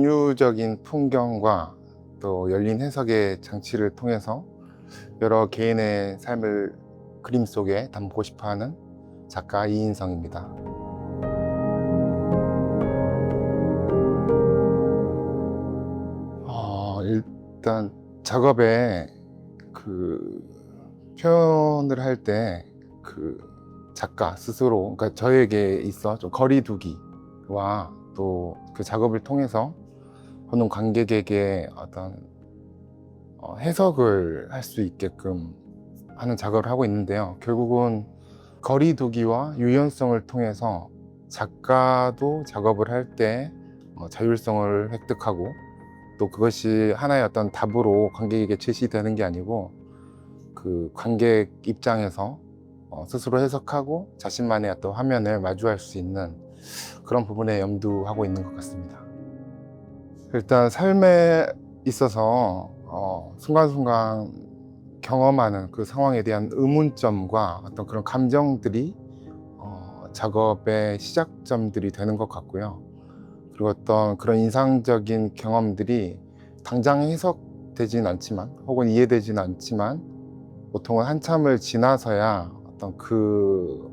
은유적인 풍경과 또 열린 해석의 장치를 통해서 여러 개인의 삶을 그림 속에 담고 싶어하는 작가 이인성입니다. 일단 작업에 그 표현을 할 때 그 작가 스스로, 그러니까 저에게 있어 좀 거리두기와 또 그 작업을 통해서 보는 관객에게 어떤 해석을 할 수 있게끔 하는 작업을 하고 있는데요. 결국은 거리두기와 유연성을 통해서 작가도 작업을 할 때 자율성을 획득하고, 또 그것이 하나의 어떤 답으로 관객에게 제시되는 게 아니고 그 관객 입장에서 스스로 해석하고 자신만의 어떤 화면을 마주할 수 있는 그런 부분에 염두하고 있는 것 같습니다. 일단 삶에 있어서 순간순간 경험하는 그 상황에 대한 의문점과 어떤 그런 감정들이 작업의 시작점들이 되는 것 같고요. 그리고 어떤 그런 인상적인 경험들이 당장 해석되진 않지만, 혹은 이해되지는 않지만, 보통은 한참을 지나서야 어떤 그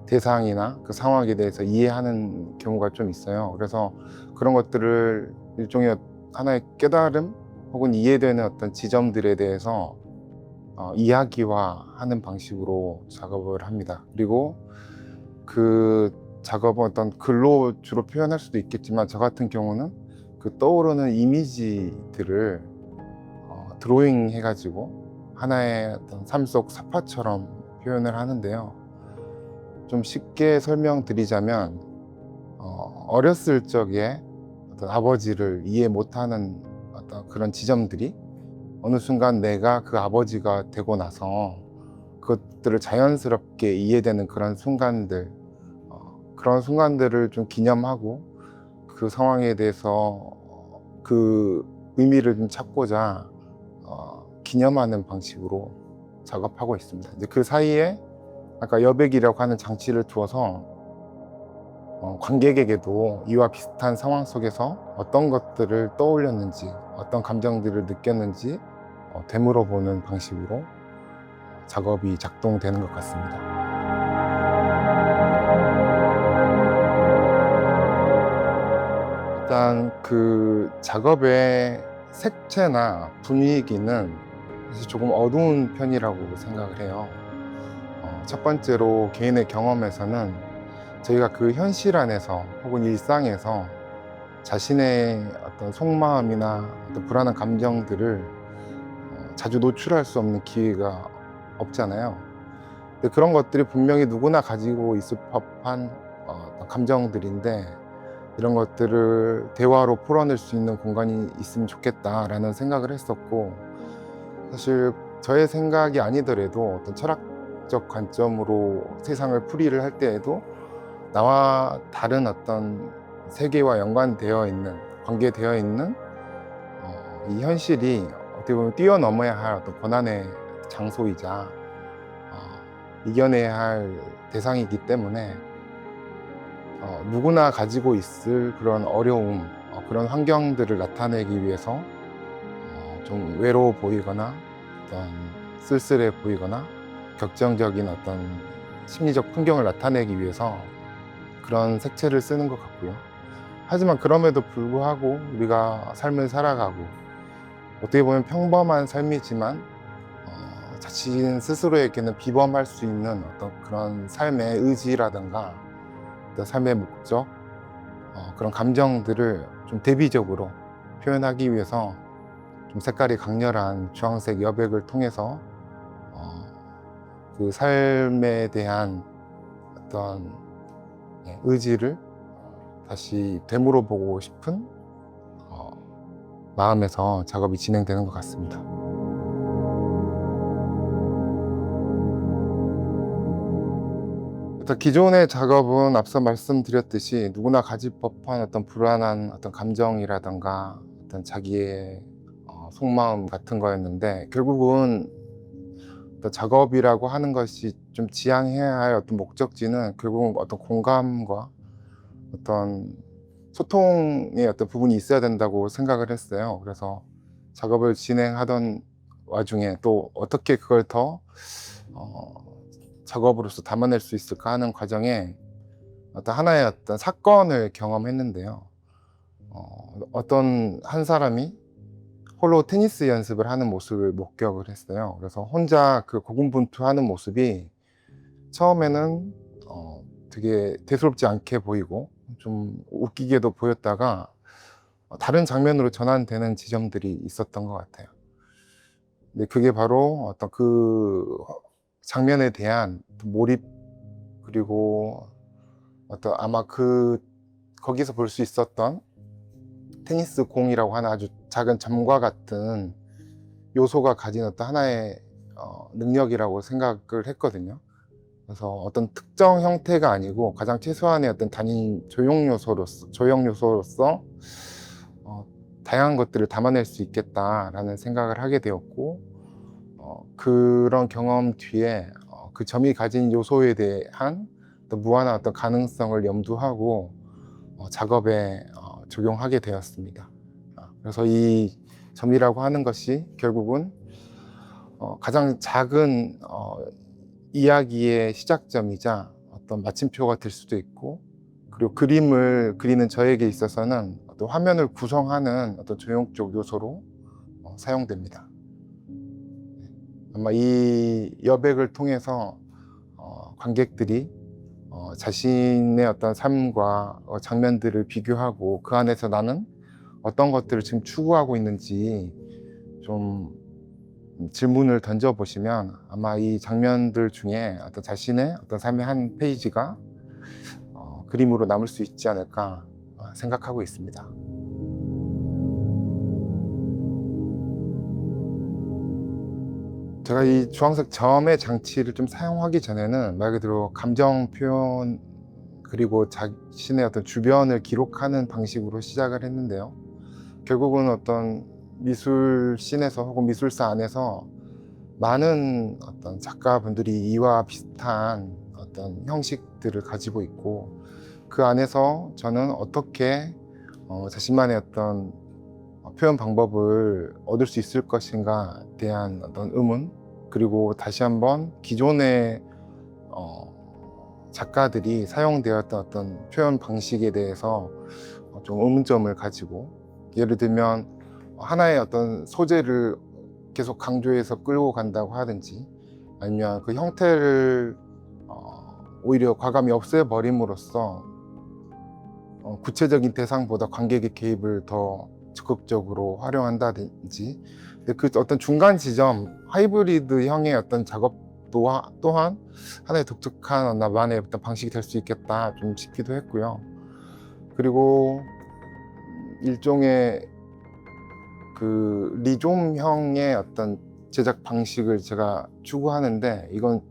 대상이나 그 상황에 대해서 이해하는 경우가 좀 있어요. 그래서 그런 것들을 일종의 하나의 깨달음 혹은 이해되는 어떤 지점들에 대해서 이야기화하는 방식으로 작업을 합니다. 그리고 그 작업은 어떤 글로 주로 표현할 수도 있겠지만, 저 같은 경우는 그 떠오르는 이미지들을 드로잉 해가지고 하나의 어떤 삶 속 사파처럼 표현을 하는데요. 좀 쉽게 설명드리자면, 어렸을 적에 어떤 아버지를 이해 못하는 어떤 그런 지점들이 어느 순간 내가 그 아버지가 되고 나서 그것들을 자연스럽게 이해되는 그런 순간들, 그런 순간들을 좀 기념하고 그 상황에 대해서 그 의미를 좀 찾고자 기념하는 방식으로 작업하고 있습니다. 이제 그 사이에 아까 여백이라고 하는 장치를 두어서 관객에게도 이와 비슷한 상황 속에서 어떤 것들을 떠올렸는지, 어떤 감정들을 느꼈는지 되물어보는 방식으로 작업이 작동되는 것 같습니다. 일단 그 작업의 색채나 분위기는 사실 조금 어두운 편이라고 생각을 해요. 첫 번째로 개인의 경험에서는 저희가 그 현실 안에서 혹은 일상에서 자신의 어떤 속마음이나 어떤 불안한 감정들을 자주 노출할 수 없는 기회가 없잖아요. 근데 그런 것들이 분명히 누구나 가지고 있을 법한 어떤 감정들인데, 이런 것들을 대화로 풀어낼 수 있는 공간이 있으면 좋겠다라는 생각을 했었고, 사실 저의 생각이 아니더라도 어떤 철학적 관점으로 세상을 풀이를 할 때에도 나와 다른 어떤 세계와 연관되어 있는, 관계되어 있는 이 현실이 어떻게 보면 뛰어넘어야 할 어떤 고난의 장소이자 이겨내야 할 대상이기 때문에 누구나 가지고 있을 그런 어려움, 그런 환경들을 나타내기 위해서 좀 외로워 보이거나 어떤 쓸쓸해 보이거나 격정적인 어떤 심리적 풍경을 나타내기 위해서 그런 색채를 쓰는 것 같고요. 하지만 그럼에도 불구하고 우리가 삶을 살아가고, 어떻게 보면 평범한 삶이지만 자신 스스로에게는 비범할 수 있는 어떤 그런 삶의 의지라든가 어떤 삶의 목적, 그런 감정들을 좀 대비적으로 표현하기 위해서 좀 색깔이 강렬한 주황색 여백을 통해서 그 삶에 대한 어떤 의지를 다시 되물어보고 싶은 마음에서 작업이 진행되는 것 같습니다. 일단 기존의 작업은 앞서 말씀드렸듯이 누구나 가질 법한 어떤 불안한 어떤 감정이라든가 어떤 자기의 속마음 같은 거였는데, 결국은 어떤 작업이라고 하는 것이 좀 지향해야 할 어떤 목적지는 결국은 어떤 공감과 어떤 소통의 어떤 부분이 있어야 된다고 생각을 했어요. 그래서 작업을 진행하던 와중에 또 어떻게 그걸 더 작업으로서 담아낼 수 있을까 하는 과정에 어떤 하나의 어떤 사건을 경험했는데요. 어떤 한 사람이 홀로 테니스 연습을 하는 모습을 목격을 했어요. 그래서 혼자 그 고군분투하는 모습이 처음에는 되게 대수롭지 않게 보이고 좀 웃기게도 보였다가 다른 장면으로 전환되는 지점들이 있었던 것 같아요. 근데 그게 바로 어떤 그 장면에 대한 몰입, 그리고 어떤 아마 거기서 볼 수 있었던 테니스 공이라고 하는 아주 작은 점과 같은 요소가 가진 어떤 하나의 능력이라고 생각을 했거든요. 그래서 어떤 특정 형태가 아니고 가장 최소한의 어떤 단위 조형 요소로서 다양한 것들을 담아낼 수 있겠다라는 생각을 하게 되었고, 그런 경험 뒤에 그 점이 가진 요소에 대한 어떤 무한한 어떤 가능성을 염두하고 작업에 적용하게 되었습니다. 그래서 이 점이라고 하는 것이 결국은 가장 작은 이야기의 시작점이자 어떤 마침표가 될 수도 있고, 그리고 그림을 그리는 저에게 있어서는 어떤 화면을 구성하는 어떤 조형적 요소로 사용됩니다. 아마 이 여백을 통해서 관객들이 자신의 어떤 삶과 장면들을 비교하고 그 안에서 나는 어떤 것들을 지금 추구하고 있는지 좀 질문을 던져보시면 아마 이 장면들 중에 어떤 자신의 어떤 삶의 한 페이지가 그림으로 남을 수 있지 않을까 생각하고 있습니다. 제가 이 주황색 점의 장치를 좀 사용하기 전에는 말 그대로 감정 표현, 그리고 자신의 어떤 주변을 기록하는 방식으로 시작을 했는데요. 결국은 어떤 미술씬에서 혹은 미술사 안에서 많은 어떤 작가분들이 이와 비슷한 어떤 형식들을 가지고 있고, 그 안에서 저는 어떻게 자신만의 어떤 표현 방법을 얻을 수 있을 것인가에 대한 어떤 의문, 그리고 다시 한번 기존의 작가들이 사용되었던 어떤 표현 방식에 대해서 좀 의문점을 가지고, 예를 들면 하나의 어떤 소재를 계속 강조해서 끌고 간다고 하든지, 아니면 그 형태를 오히려 과감히 없애버림으로써 구체적인 대상보다 관객의 개입을 더 적극적으로 활용한다든지, 근데 그 어떤 중간 지점, 하이브리드형의 어떤 작업 또한 하나의 독특한 나만의 어떤 방식이 될 수 있겠다 좀 싶기도 했고요. 그리고 일종의 그 리좀형의 어떤 제작 방식을 제가 추구하는데, 이건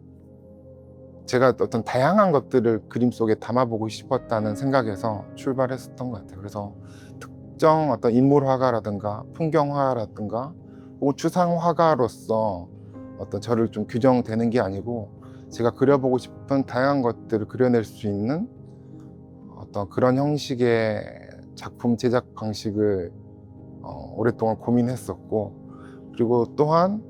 제가 어떤 다양한 것들을 그림 속에 담아보고 싶었다는 생각에서 출발했었던 것 같아요. 그래서 특정 어떤 인물 화가라든가 풍경화라든가 혹은 추상 화가로서 어떤 저를 좀 규정되는 게 아니고, 제가 그려보고 싶은 다양한 것들을 그려낼 수 있는 어떤 그런 형식의 작품 제작 방식을 오랫동안 고민했었고, 그리고 또한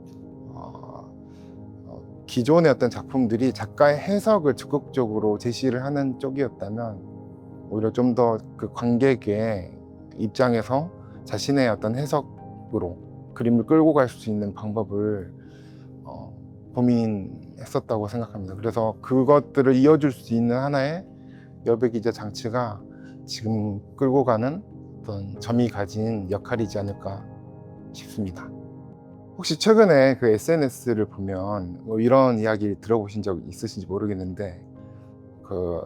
기존의 어떤 작품들이 작가의 해석을 적극적으로 제시를 하는 쪽이었다면, 오히려 좀 더 그 관객의 입장에서 자신의 어떤 해석으로 그림을 끌고 갈 수 있는 방법을 고민했었다고 생각합니다. 그래서 그것들을 이어줄 수 있는 하나의 여백이자 장치가 지금 끌고 가는 어떤 점이 가진 역할이지 않을까 싶습니다. 혹시 최근에 그 SNS를 보면 뭐 이런 이야기 들어보신 적 있으신지 모르겠는데, 그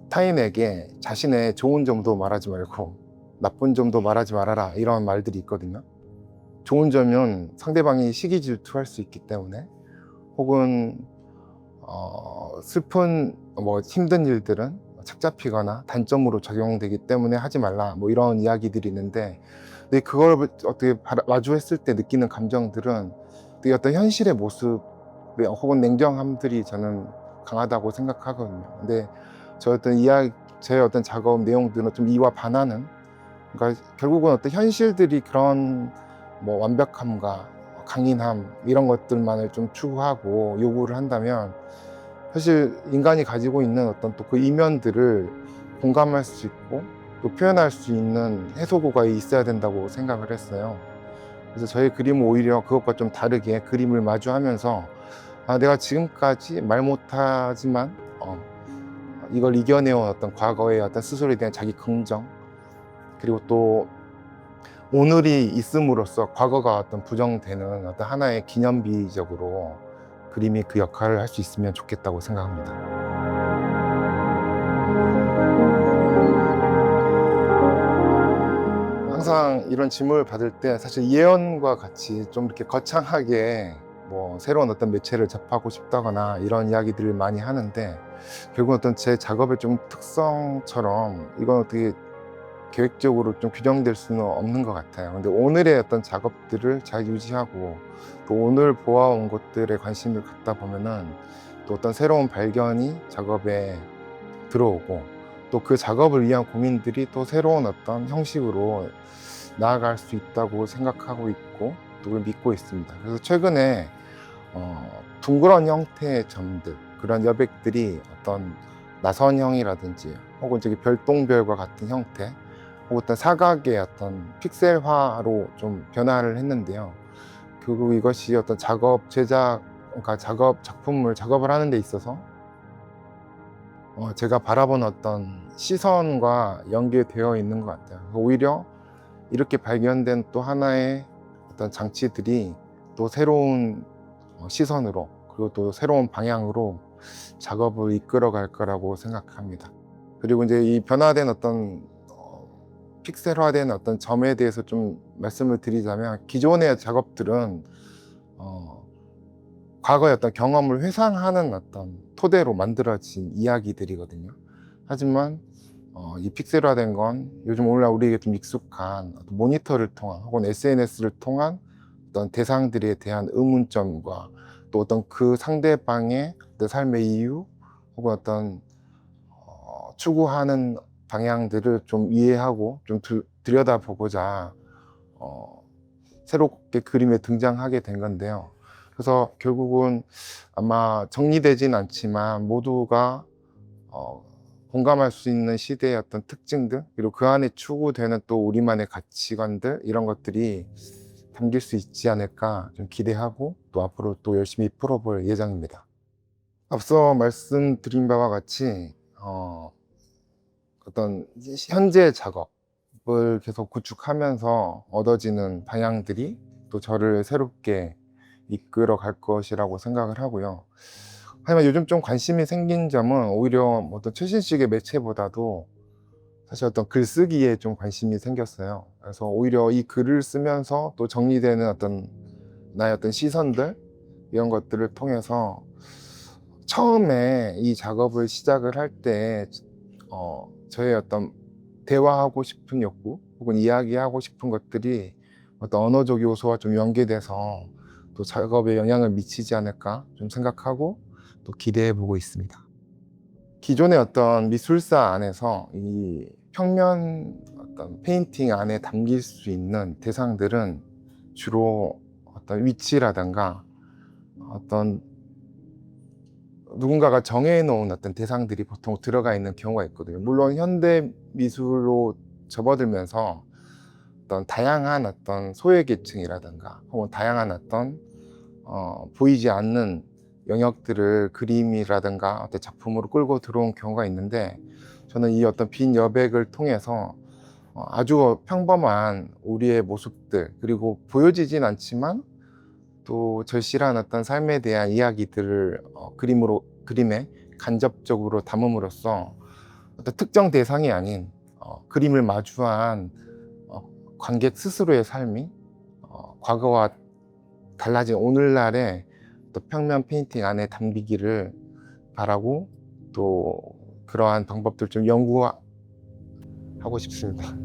타인에게 자신의 좋은 점도 말하지 말고 나쁜 점도 말하지 말아라, 이런 말들이 있거든요. 좋은 점은 상대방이 시기 질투할 수 있기 때문에, 혹은 슬픈 뭐 힘든 일들은 착 잡히거나 단점으로 적용되기 때문에 하지 말라, 뭐 이런 이야기들이 있는데, 근데 그걸 어떻게 마주했을 때 느끼는 감정들은 되게 어떤 현실의 모습 혹은 냉정함들이 저는 강하다고 생각하거든요. 근데 저 어떤 제 어떤 작업 내용들은 좀 이와 반하는, 그러니까 결국은 어떤 현실들이 그런 뭐 완벽함과 강인함 이런 것들만을 좀 추구하고 요구를 한다면, 사실 인간이 가지고 있는 어떤 또 그 이면들을 공감할 수 있고 또 표현할 수 있는 해소구가 있어야 된다고 생각을 했어요. 그래서 저의 그림은 오히려 그것과 좀 다르게 그림을 마주하면서, 내가 지금까지 말 못하지만 이걸 이겨내온 어떤 과거의 어떤 스스로에 대한 자기 긍정, 그리고 또 오늘이 있음으로써 과거가 어떤 부정되는 어떤 하나의 기념비적으로 그림이 그 역할을 할 수 있으면 좋겠다고 생각합니다. 항상 이런 질문을 받을 때 사실 예언과 같이 좀 이렇게 거창하게 뭐 새로운 어떤 매체를 접하고 싶다거나 이런 이야기들을 많이 하는데, 결국 어떤 제 작업의 좀 특성처럼 이건 어떻게 계획적으로 좀 규정될 수는 없는 것 같아요. 근데 오늘의 어떤 작업들을 잘 유지하고 또 오늘 보아온 것들에 관심을 갖다 보면은 또 어떤 새로운 발견이 작업에 들어오고, 또 그 작업을 위한 고민들이 또 새로운 어떤 형식으로 나아갈 수 있다고 생각하고 있고 또 그걸 믿고 있습니다. 그래서 최근에 둥그런 형태의 점들, 그런 여백들이 어떤 나선형이라든지 혹은 저기 별똥별과 같은 형태, 혹은 어떤 사각의 어떤 픽셀화로 좀 변화를 했는데요. 결국 이것이 어떤 작업 제작, 그러니까 작품을 작업을 하는 데 있어서 제가 바라본 어떤 시선과 연계되어 있는 것 같아요. 오히려 이렇게 발견된 또 하나의 어떤 장치들이 또 새로운 시선으로, 그리고 또 새로운 방향으로 작업을 이끌어 갈 거라고 생각합니다. 그리고 이제 이 변화된 어떤 픽셀화된 어떤 점에 대해서 좀 말씀을 드리자면, 기존의 작업들은 과거의 어떤 경험을 회상하는 어떤 토대로 만들어진 이야기들이거든요. 하지만 이 픽셀화된 건 요즘 오늘날 우리에게 좀 익숙한 모니터를 통한 혹은 SNS를 통한 어떤 대상들에 대한 의문점과 또 어떤 그 상대방의 어떤 삶의 이유 혹은 어떤 추구하는 방향들을 좀 이해하고 좀 들여다보고자 새롭게 그림에 등장하게 된 건데요. 그래서 결국은 아마 정리되진 않지만 모두가 공감할 수 있는 시대의 어떤 특징들, 그리고 그 안에 추구되는 또 우리만의 가치관들, 이런 것들이 담길 수 있지 않을까 좀 기대하고 또 앞으로 또 열심히 풀어볼 예정입니다. 앞서 말씀드린 바와 같이 어떤 현재 작업을 계속 구축하면서 얻어지는 방향들이 또 저를 새롭게 이끌어 갈 것이라고 생각을 하고요. 하지만 요즘 좀 관심이 생긴 점은 오히려 어떤 최신식의 매체보다도 사실 어떤 글쓰기에 좀 관심이 생겼어요. 그래서 오히려 이 글을 쓰면서 또 정리되는 어떤 나의 어떤 시선들, 이런 것들을 통해서 처음에 이 작업을 시작을 할 때 저의 어떤 대화하고 싶은 욕구 혹은 이야기하고 싶은 것들이 어떤 언어적 요소와 좀 연계돼서 또 작업에 영향을 미치지 않을까 좀 생각하고 또 기대해 보고 있습니다. 기존의 어떤 미술사 안에서 이 평면 어떤 페인팅 안에 담길 수 있는 대상들은 주로 어떤 위치라든가 어떤 누군가가 정해놓은 어떤 대상들이 보통 들어가 있는 경우가 있거든요. 물론 현대 미술로 접어들면서 어떤 다양한 어떤 소외계층이라든가 혹은 다양한 어떤 보이지 않는 영역들을 그림이라든가 어떤 작품으로 끌고 들어온 경우가 있는데, 저는 이 어떤 빈 여백을 통해서 아주 평범한 우리의 모습들, 그리고 보여지진 않지만 또 절실한 어떤 삶에 대한 이야기들을 그림에 간접적으로 담음으로써 어떤 특정 대상이 아닌 그림을 마주한 관객 스스로의 삶이 과거와 달라진 오늘날의 또 평면 페인팅 안에 담기기를 바라고, 또 그러한 방법들 좀 연구하고 싶습니다.